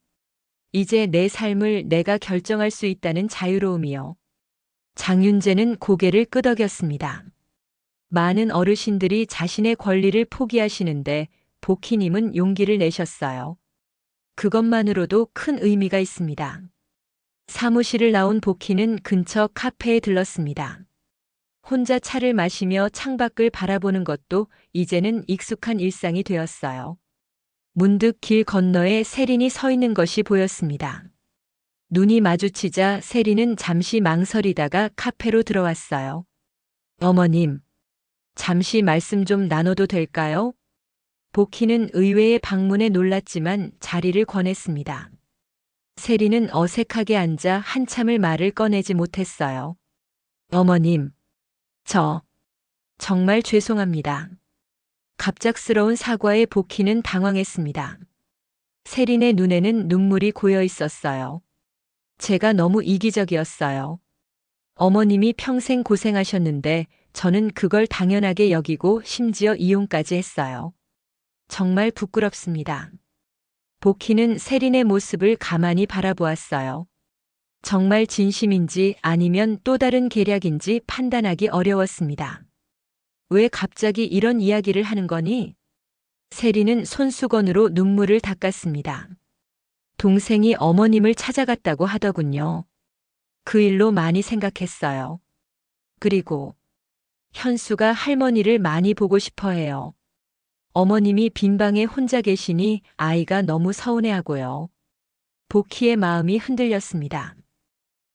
이제 내 삶을 내가 결정할 수 있다는 자유로움이요. 장윤재는 고개를 끄덕였습니다. 많은 어르신들이 자신의 권리를 포기하시는데 복희님은 용기를 내셨어요. 그것만으로도 큰 의미가 있습니다. 사무실을 나온 복희는 근처 카페에 들렀습니다. 혼자 차를 마시며 창밖을 바라보는 것도 이제는 익숙한 일상이 되었어요. 문득 길 건너에 세린이 서 있는 것이 보였습니다. 눈이 마주치자 세린은 잠시 망설이다가 카페로 들어왔어요. 어머님, 잠시 말씀 좀 나눠도 될까요? 복희는 의외의 방문에 놀랐지만 자리를 권했습니다. 세린은 어색하게 앉아 한참을 말을 꺼내지 못했어요. 어머님, 저 정말 죄송합니다. 갑작스러운 사과에 복희는 당황했습니다. 세린의 눈에는 눈물이 고여 있었어요. 제가 너무 이기적이었어요. 어머님이 평생 고생하셨는데 저는 그걸 당연하게 여기고 심지어 이용까지 했어요. 정말 부끄럽습니다. 복희는 세린의 모습을 가만히 바라보았어요. 정말 진심인지 아니면 또 다른 계략인지 판단하기 어려웠습니다. 왜 갑자기 이런 이야기를 하는 거니? 세린은 손수건으로 눈물을 닦았습니다. 동생이 어머님을 찾아갔다고 하더군요. 그 일로 많이 생각했어요. 그리고 현수가 할머니를 많이 보고 싶어 해요. 어머님이 빈방에 혼자 계시니 아이가 너무 서운해하고요. 복희의 마음이 흔들렸습니다.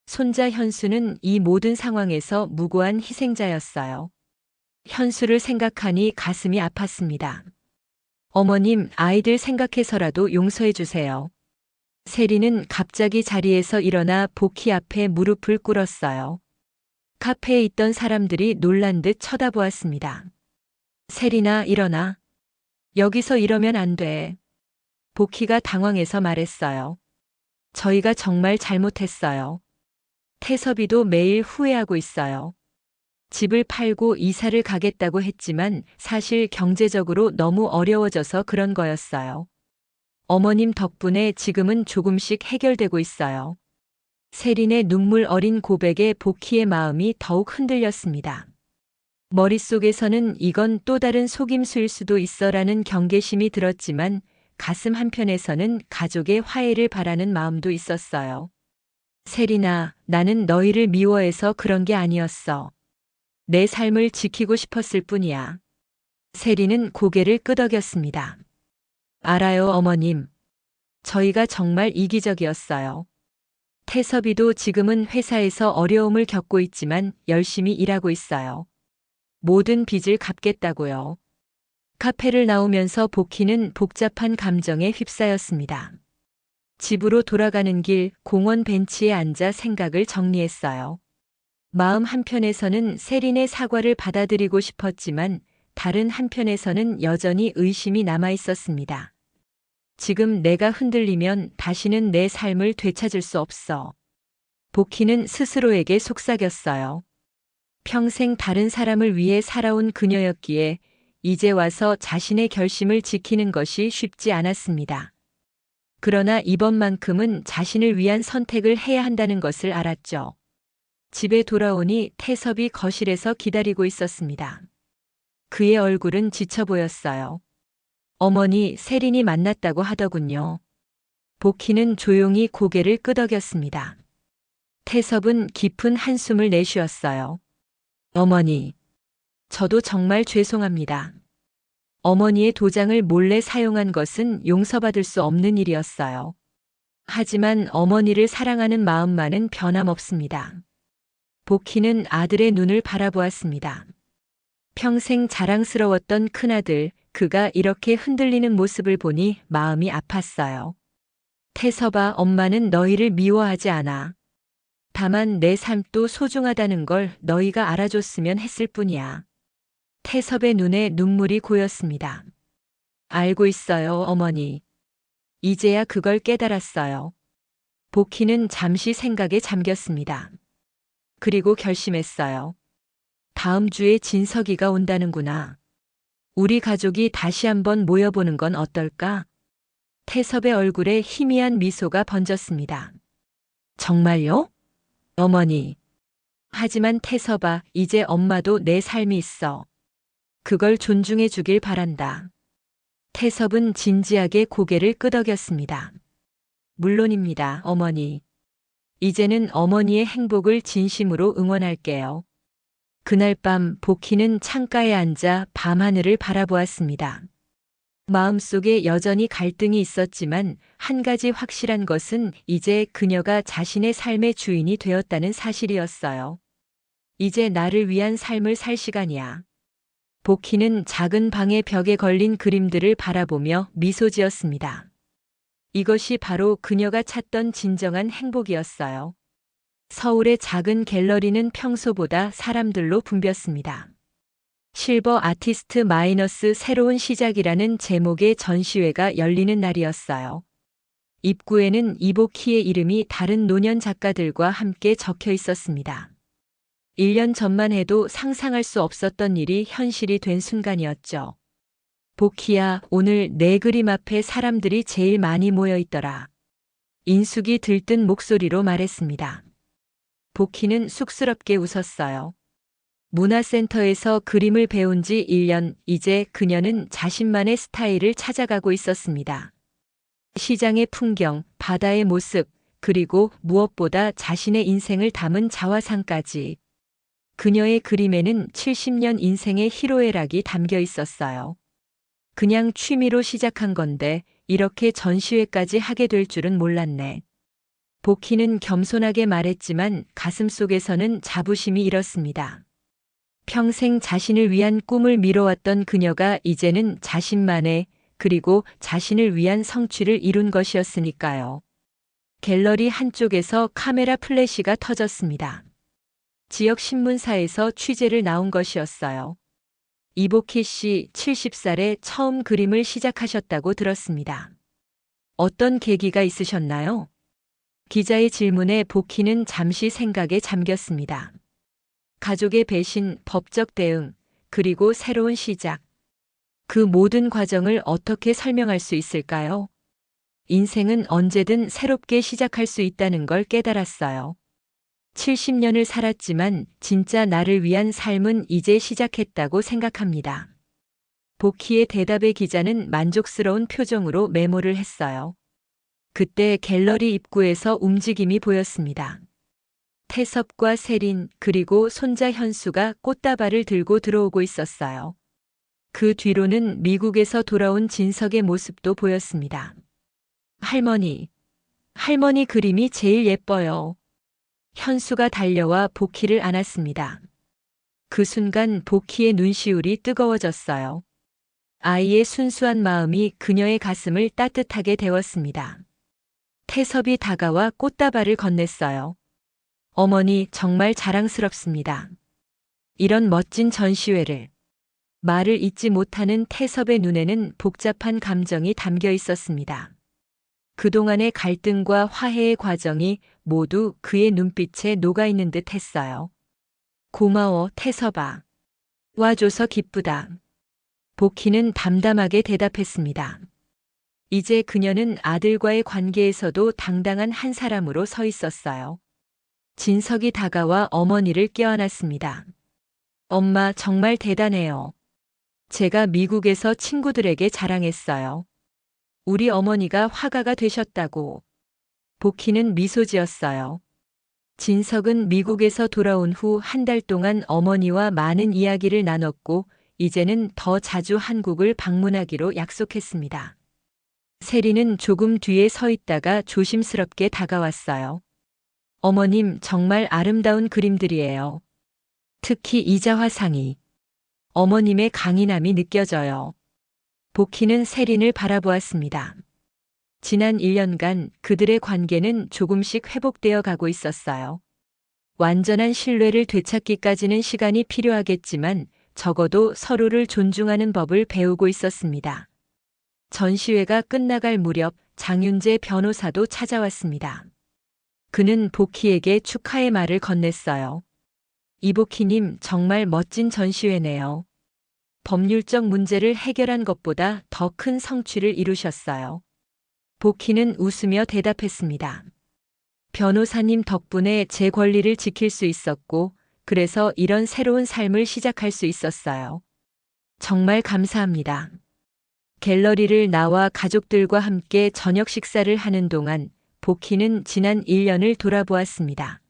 손자 현수는 이 모든 상황에서 무고한 희생자였어요. 현수를 생각하니 가슴이 아팠습니다. 어머님, 아이들 생각해서라도 용서해 주세요. 세린은 갑자기 자리에서 일어나 복희 앞에 무릎을 꿇었어요. 카페에 있던 사람들이 놀란 듯 쳐다보았습니다. 세린아, 일어나. 여기서 이러면 안 돼. 복희가 당황해서 말했어요. 저희가 정말 잘못했어요. 태섭이도 매일 후회하고 있어요. 집을 팔고 이사를 가겠다고 했지만 사실 경제적으로 너무 어려워져서 그런 거였어요. 어머님 덕분에 지금은 조금씩 해결되고 있어요. 세린의 눈물 어린 고백에 복희의 마음이 더욱 흔들렸습니다. 머릿속에서는 이건 또 다른 속임수일 수도 있어라는 경계심이 들었지만 가슴 한편에서는 가족의 화해를 바라는 마음도 있었어요. 세린아, 나는 너희를 미워해서 그런 게 아니었어. 내 삶을 지키고 싶었을 뿐이야. 세리는 고개를 끄덕였습니다. 알아요, 어머님. 저희가 정말 이기적이었어요. 태섭이도 지금은 회사에서 어려움을 겪고 있지만 열심히 일하고 있어요. 모든 빚을 갚겠다고요. 카페를 나오면서 복희는 복잡한 감정에 휩싸였습니다. 집으로 돌아가는 길 공원 벤치에 앉아 생각을 정리했어요. 마음 한편에서는 세린의 사과를 받아들이고 싶었지만 다른 한편에서는 여전히 의심이 남아 있었습니다. 지금 내가 흔들리면 다시는 내 삶을 되찾을 수 없어. 복희는 스스로에게 속삭였어요. 평생 다른 사람을 위해 살아온 그녀였기에 이제 와서 자신의 결심을 지키는 것이 쉽지 않았습니다. 그러나 이번만큼은 자신을 위한 선택을 해야 한다는 것을 알았죠. 집에 돌아오니 태섭이 거실에서 기다리고 있었습니다. 그의 얼굴은 지쳐 보였어요. 어머니, 세린이 만났다고 하더군요. 복희는 조용히 고개를 끄덕였습니다. 태섭은 깊은 한숨을 내쉬었어요. 어머니, 저도 정말 죄송합니다. 어머니의 도장을 몰래 사용한 것은 용서받을 수 없는 일이었어요. 하지만 어머니를 사랑하는 마음만은 변함없습니다. 복희는 아들의 눈을 바라보았습니다. 평생 자랑스러웠던 큰아들, 그가 이렇게 흔들리는 모습을 보니 마음이 아팠어요. 태섭아, 엄마는 너희를 미워하지 않아. 다만 내 삶도 소중하다는 걸 너희가 알아줬으면 했을 뿐이야. 태섭의 눈에 눈물이 고였습니다. 알고 있어요, 어머니. 이제야 그걸 깨달았어요. 복희는 잠시 생각에 잠겼습니다. 그리고 결심했어요. 다음 주에 진석이가 온다는구나. 우리 가족이 다시 한번 모여보는 건 어떨까? 태섭의 얼굴에 희미한 미소가 번졌습니다. 정말요? 어머니. 하지만 태섭아, 이제 엄마도 내 삶이 있어. 그걸 존중해 주길 바란다. 태섭은 진지하게 고개를 끄덕였습니다. 물론입니다, 어머니. 이제는 어머니의 행복을 진심으로 응원할게요. 그날 밤 복희는 창가에 앉아 밤하늘을 바라보았습니다. 마음속에 여전히 갈등이 있었지만 한 가지 확실한 것은 이제 그녀가 자신의 삶의 주인이 되었다는 사실이었어요. 이제 나를 위한 삶을 살 시간이야. 복희는 작은 방의 벽에 걸린 그림들을 바라보며 미소 지었습니다. 이것이 바로 그녀가 찾던 진정한 행복이었어요. 서울의 작은 갤러리는 평소보다 사람들로 붐볐습니다. 실버 아티스트 마이너스 새로운 시작이라는 제목의 전시회가 열리는 날이었어요. 입구에는 이복희의 이름이 다른 노년 작가들과 함께 적혀 있었습니다. 1년 전만 해도 상상할 수 없었던 일이 현실이 된 순간이었죠. 복희야, 오늘 내 그림 앞에 사람들이 제일 많이 모여 있더라. 인숙이 들뜬 목소리로 말했습니다. 복희는 쑥스럽게 웃었어요. 문화센터에서 그림을 배운 지 1년, 이제 그녀는 자신만의 스타일을 찾아가고 있었습니다. 시장의 풍경, 바다의 모습, 그리고 무엇보다 자신의 인생을 담은 자화상까지. 그녀의 그림에는 70년 인생의 희로애락이 담겨 있었어요. 그냥 취미로 시작한 건데 이렇게 전시회까지 하게 될 줄은 몰랐네. 복희는 겸손하게 말했지만 가슴속에서는 자부심이 일었습니다. 평생 자신을 위한 꿈을 미뤄왔던 그녀가 이제는 자신만의, 그리고 자신을 위한 성취를 이룬 것이었으니까요. 갤러리 한쪽에서 카메라 플래시가 터졌습니다. 지역 신문사에서 취재를 나온 것이었어요. 이복희 씨 70살에 처음 그림을 시작하셨다고 들었습니다. 어떤 계기가 있으셨나요? 기자의 질문에 복희는 잠시 생각에 잠겼습니다. 가족의 배신, 법적 대응, 그리고 새로운 시작. 그 모든 과정을 어떻게 설명할 수 있을까요? 인생은 언제든 새롭게 시작할 수 있다는 걸 깨달았어요. 70년을 살았지만 진짜 나를 위한 삶은 이제 시작했다고 생각합니다. 복희의 대답에 기자는 만족스러운 표정으로 메모를 했어요. 그때 갤러리 입구에서 움직임이 보였습니다. 태섭과 세린 그리고 손자 현수가 꽃다발을 들고 들어오고 있었어요. 그 뒤로는 미국에서 돌아온 진석의 모습도 보였습니다. 할머니, 할머니 그림이 제일 예뻐요. 현수가 달려와 복희를 안았습니다. 그 순간 복희의 눈시울이 뜨거워졌어요. 아이의 순수한 마음이 그녀의 가슴을 따뜻하게 데웠습니다. 태섭이 다가와 꽃다발을 건넸어요. 어머니 정말 자랑스럽습니다. 이런 멋진 전시회를. 말을 잇지 못하는 태섭의 눈에는 복잡한 감정이 담겨 있었습니다. 그동안의 갈등과 화해의 과정이 모두 그의 눈빛에 녹아있는 듯 했어요. 고마워, 태섭아. 와줘서 기쁘다. 복희는 담담하게 대답했습니다. 이제 그녀는 아들과의 관계에서도 당당한 한 사람으로 서 있었어요. 진석이 다가와 어머니를 껴안았습니다. 엄마 정말 대단해요. 제가 미국에서 친구들에게 자랑했어요. 우리 어머니가 화가가 되셨다고. 복희는 미소 지었어요. 진석은 미국에서 돌아온 후 한 달 동안 어머니와 많은 이야기를 나눴고 이제는 더 자주 한국을 방문하기로 약속했습니다. 세리는 조금 뒤에 서 있다가 조심스럽게 다가왔어요. 어머님 정말 아름다운 그림들이에요. 특히 이자화상이. 어머님의 강인함이 느껴져요. 복희는 세린을 바라보았습니다. 지난 1년간 그들의 관계는 조금씩 회복되어 가고 있었어요. 완전한 신뢰를 되찾기까지는 시간이 필요하겠지만 적어도 서로를 존중하는 법을 배우고 있었습니다. 전시회가 끝나갈 무렵 장윤재 변호사도 찾아왔습니다. 그는 복희에게 축하의 말을 건넸어요. 이복희님 정말 멋진 전시회네요. 법률적 문제를 해결한 것보다 더 큰 성취를 이루셨어요. 복희는 웃으며 대답했습니다. 변호사님 덕분에 제 권리를 지킬 수 있었고, 그래서 이런 새로운 삶을 시작할 수 있었어요. 정말 감사합니다. 갤러리를 나와 가족들과 함께 저녁 식사를 하는 동안 복희는 지난 1년을 돌아보았습니다.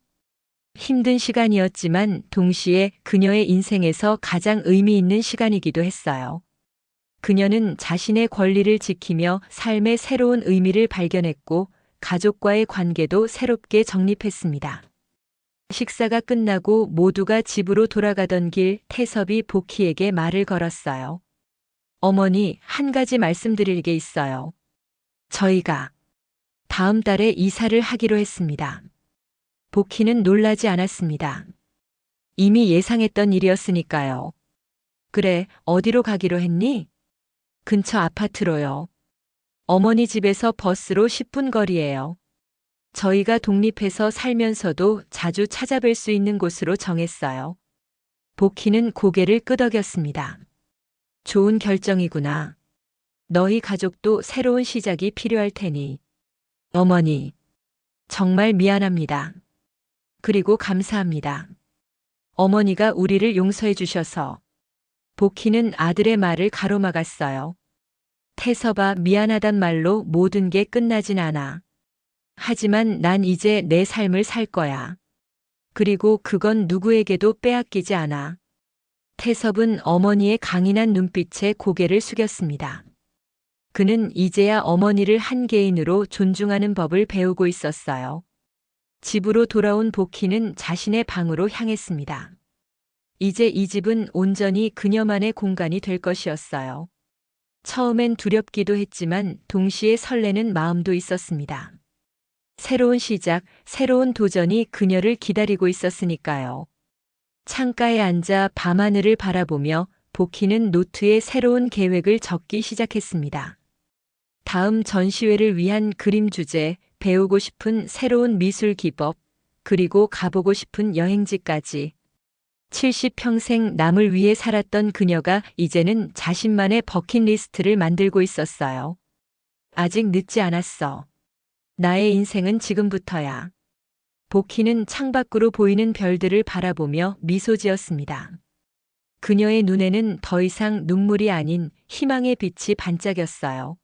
힘든 시간이었지만 동시에 그녀의 인생에서 가장 의미 있는 시간이기도 했어요. 그녀는 자신의 권리를 지키며 삶의 새로운 의미를 발견했고 가족과의 관계도 새롭게 정립했습니다. 식사가 끝나고 모두가 집으로 돌아가던 길 태섭이 복희에게 말을 걸었어요. 어머니, 한 가지 말씀드릴 게 있어요. 저희가 다음 달에 이사를 하기로 했습니다. 복희는 놀라지 않았습니다. 이미 예상했던 일이었으니까요. 그래, 어디로 가기로 했니? 근처 아파트로요. 어머니 집에서 버스로 10분 거리예요. 저희가 독립해서 살면서도 자주 찾아뵐 수 있는 곳으로 정했어요. 복희는 고개를 끄덕였습니다. 좋은 결정이구나. 너희 가족도 새로운 시작이 필요할 테니. 어머니, 정말 미안합니다. 그리고 감사합니다. 어머니가 우리를 용서해 주셔서. 복희는 아들의 말을 가로막았어요. 태섭아, 미안하단 말로 모든 게 끝나진 않아. 하지만 난 이제 내 삶을 살 거야. 그리고 그건 누구에게도 빼앗기지 않아. 태섭은 어머니의 강인한 눈빛에 고개를 숙였습니다. 그는 이제야 어머니를 한 개인으로 존중하는 법을 배우고 있었어요. 집으로 돌아온 복희는 자신의 방으로 향했습니다. 이제 이 집은 온전히 그녀만의 공간이 될 것이었어요. 처음엔 두렵기도 했지만 동시에 설레는 마음도 있었습니다. 새로운 시작, 새로운 도전이 그녀를 기다리고 있었으니까요. 창가에 앉아 밤하늘을 바라보며 복희는 노트에 새로운 계획을 적기 시작했습니다. 다음 전시회를 위한 그림 주제, 배우고 싶은 새로운 미술 기법, 그리고 가보고 싶은 여행지까지. 70평생 남을 위해 살았던 그녀가 이제는 자신만의 버킷리스트를 만들고 있었어요. 아직 늦지 않았어. 나의 인생은 지금부터야. 복희는 창밖으로 보이는 별들을 바라보며 미소 지었습니다. 그녀의 눈에는 더 이상 눈물이 아닌 희망의 빛이 반짝였어요.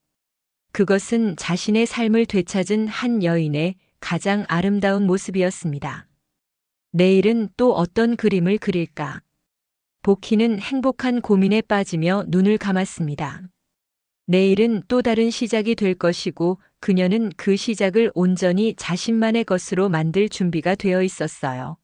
그것은 자신의 삶을 되찾은 한 여인의 가장 아름다운 모습이었습니다. 내일은 또 어떤 그림을 그릴까? 복희는 행복한 고민에 빠지며 눈을 감았습니다. 내일은 또 다른 시작이 될 것이고 그녀는 그 시작을 온전히 자신만의 것으로 만들 준비가 되어 있었어요.